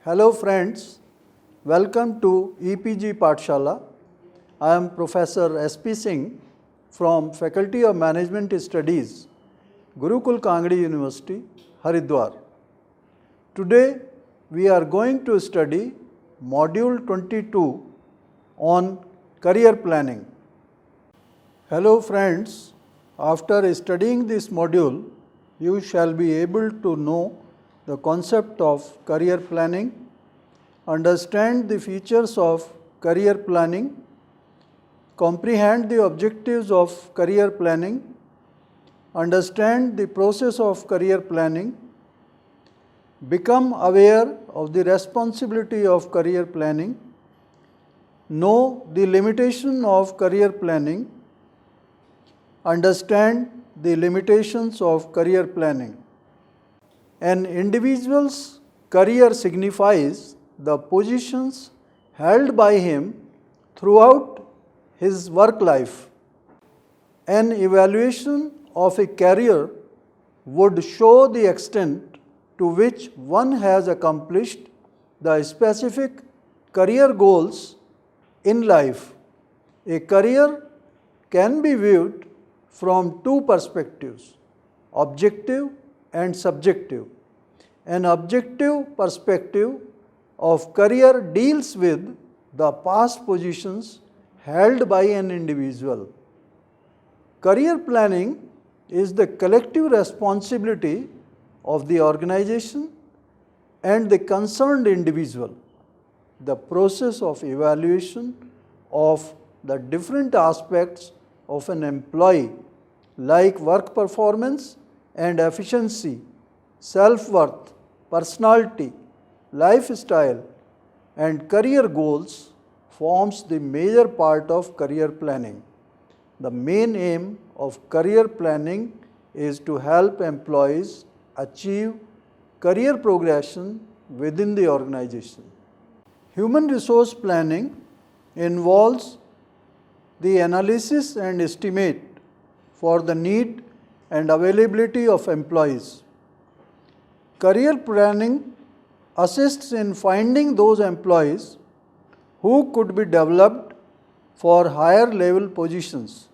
Hello friends, welcome to EPG Pathshala. I am Professor S.P. Singh from Faculty of Management Studies, Gurukul Kangadi University, Haridwar. Today we are going to study Module 22 on career planning. Hello friends, after studying this module, you shall be able to know the concept of career planning, understand the features of career planning, comprehend the objectives of career planning, understand the process of career planning, become aware of the responsibility of career planning, know the limitation of career planning, understand the limitations of career planning. An individual's career signifies the positions held by him throughout his work life. An evaluation of a career would show the extent to which one has accomplished the specific career goals in life. A career can be viewed from two perspectives, objective and subjective. An objective perspective of career deals with the past positions held by an individual. Career planning is the collective responsibility of the organization and the concerned individual. The process of evaluation of the different aspects of an employee like work performance and efficiency, self-worth, personality, lifestyle and career goals forms the major part of career planning. The main aim of career planning is to help employees achieve career progression within the organization. Human resource planning involves the analysis and estimate for the need and availability of employees. Career planning assists in finding those employees who could be developed for higher level positions.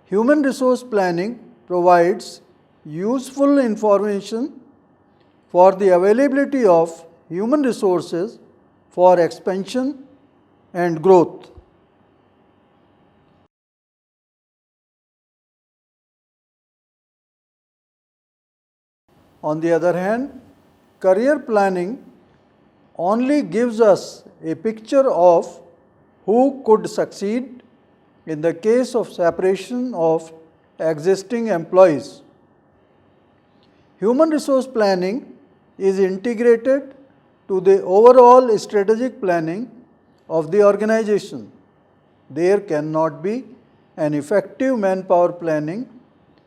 Human resource planning provides useful information for the availability of human resources for expansion and growth. On the other hand, career planning only gives us a picture of who could succeed in the case of separation of existing employees. Human resource planning is integrated to the overall strategic planning of the organization. There cannot be an effective manpower planning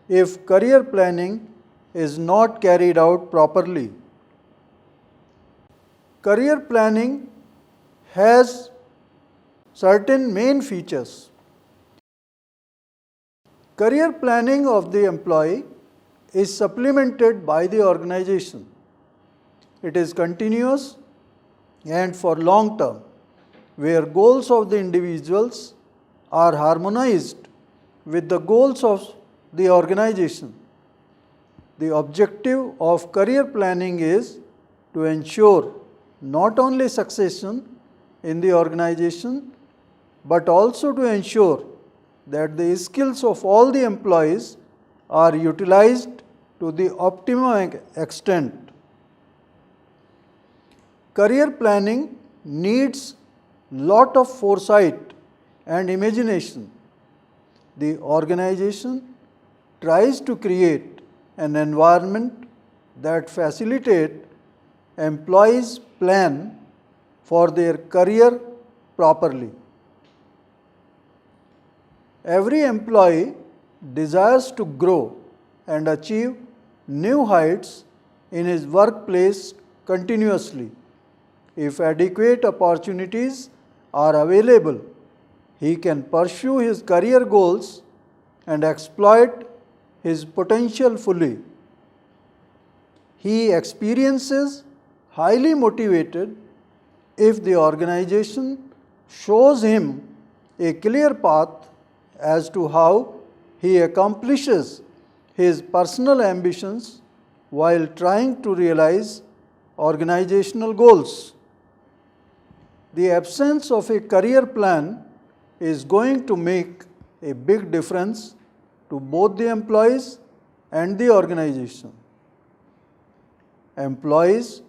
if career planning is not carried out properly. Career planning has certain main features. Career planning of the employee is supplemented by the organization. It is continuous and for long term, where goals of the individuals are harmonized with the goals of the organization. The objective of career planning is to ensure not only succession in the organization, but also to ensure that the skills of all the employees are utilized to the optimum extent. Career planning needs lot of foresight and imagination. The organization tries to create an environment that facilitates employees' plan for their career properly. Every employee desires to grow and achieve new heights in his workplace continuously. If adequate opportunities are available, he can pursue his career goals and exploit his potential fully. He experiences highly motivated if the organization shows him a clear path as to how he accomplishes his personal ambitions while trying to realize organizational goals. The absence of a career plan is going to make a big difference to both the employees and the organization. Employees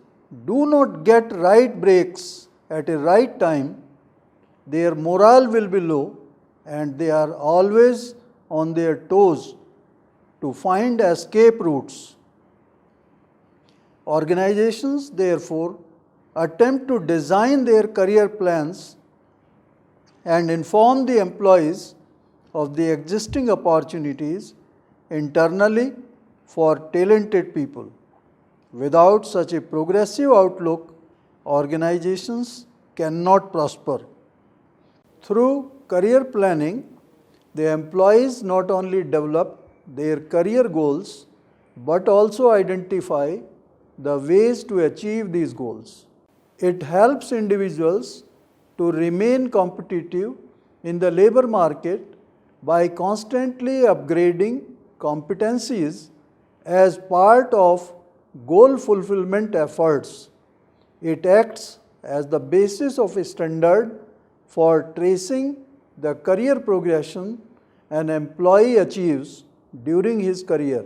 do not get right breaks at a right time, their morale will be low and they are always on their toes to find escape routes. Organizations, therefore, attempt to design their career plans and inform the employees of the existing opportunities internally for talented people. Without such a progressive outlook, organizations cannot prosper. Through career planning, the employees not only develop their career goals but also identify the ways to achieve these goals. It helps individuals to remain competitive in the labor market by constantly upgrading competencies as part of goal fulfillment efforts. It acts as the basis of a standard for tracing the career progression an employee achieves during his career.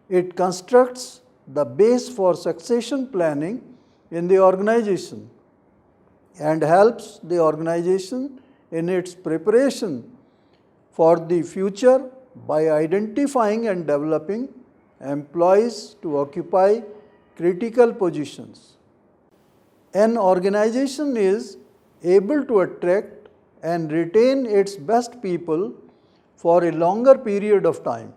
It constructs the base for succession planning in the organization and helps the organization in its preparation for the future by identifying and developing employees to occupy critical positions. An organization is able to attract and retain its best people for a longer period of time.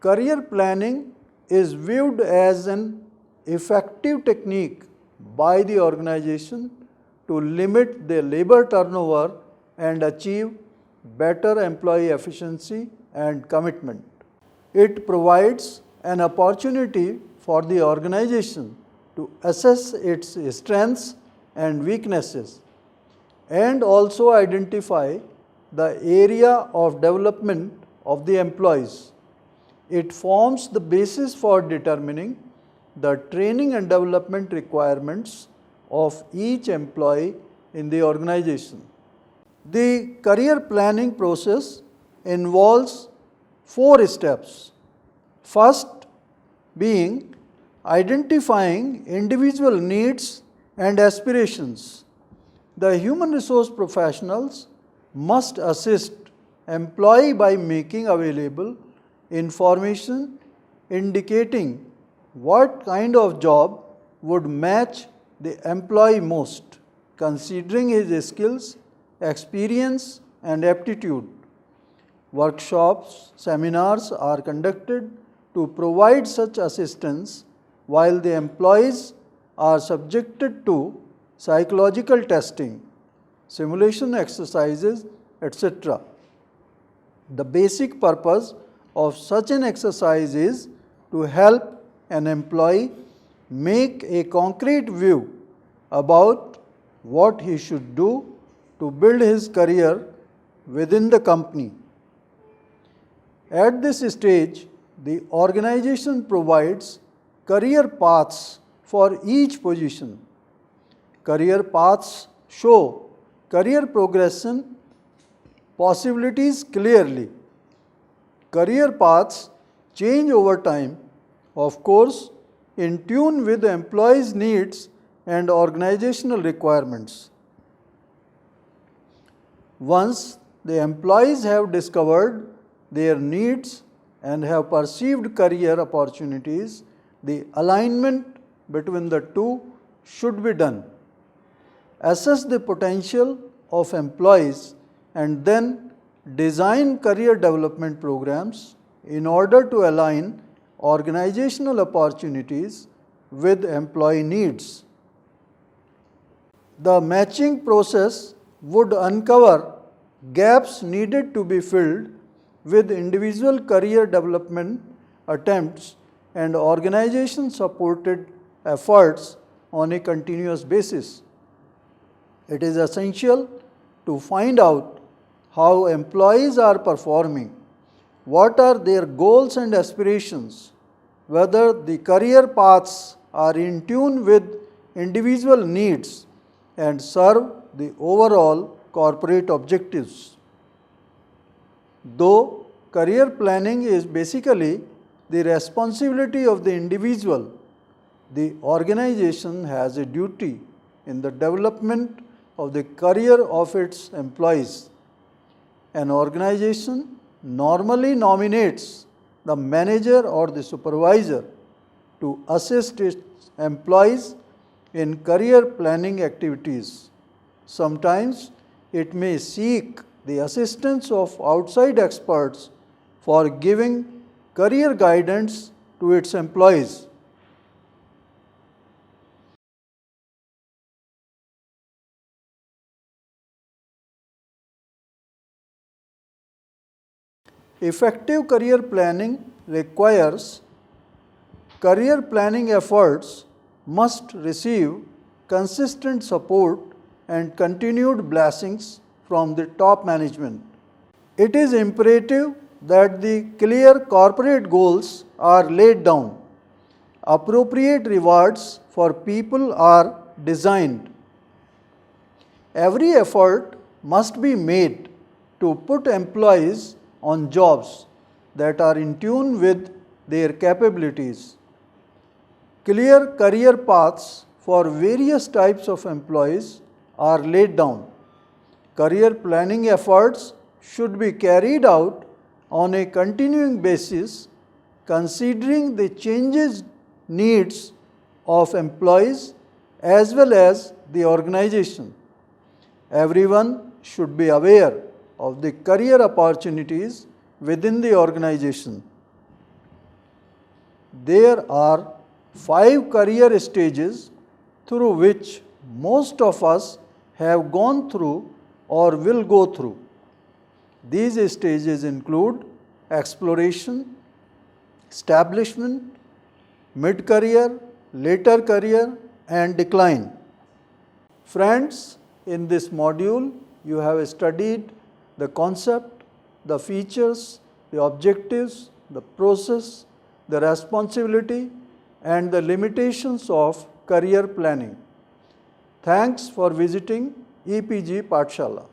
Career planning is viewed as an effective technique by the organization to limit the labor turnover and achieve better employee efficiency and commitment. It provides an opportunity for the organization to assess its strengths and weaknesses and also identify the area of development of the employees. It forms the basis for determining the training and development requirements of each employee in the organization. The career planning process involves 4 steps. First being identifying individual needs and aspirations. The human resource professionals must assist employee by making available information indicating what kind of job would match the employee most, considering his skills, experience and aptitude. Workshops, seminars are conducted to provide such assistance while the employees are subjected to psychological testing, simulation exercises, etc. The basic purpose of such an exercise is to help an employee make a concrete view about what he should do to build his career within the company. At this stage, the organization provides career paths for each position. Career paths show career progression possibilities clearly. Career paths change over time, of course, in tune with the employee's needs and organizational requirements. Once the employees have discovered their needs and have perceived career opportunities, the alignment between the two should be done. Assess the potential of employees and then design career development programs in order to align organizational opportunities with employee needs. The matching process would uncover gaps needed to be filled with individual career development attempts and organization supported efforts on a continuous basis. It is essential to find out how employees are performing, what are their goals and aspirations, whether the career paths are in tune with individual needs and serve the overall corporate objectives. Though career planning is basically the responsibility of the individual, the organization has a duty in the development of the career of its employees. An organization normally nominates the manager or the supervisor to assist its employees in career planning activities. Sometimes it may seek the assistance of outside experts for giving career guidance to its employees. Effective career planning requires career planning efforts must receive consistent support and continued blessings from the top management. It is imperative that the clear corporate goals are laid down. Appropriate rewards for people are designed. Every effort must be made to put employees on jobs that are in tune with their capabilities. Clear career paths for various types of employees are laid down. Career planning efforts should be carried out on a continuing basis, considering the changes needs of employees as well as the organization. Everyone should be aware of the career opportunities within the organization. There are 5 career stages through which most of us have gone through or will go through. These stages include exploration, establishment, mid-career, later career, and decline. Friends, in this module, you have studied the concept, the features, the objectives, the process, the responsibility, and the limitations of career planning. Thanks for visiting EPG Pathshala.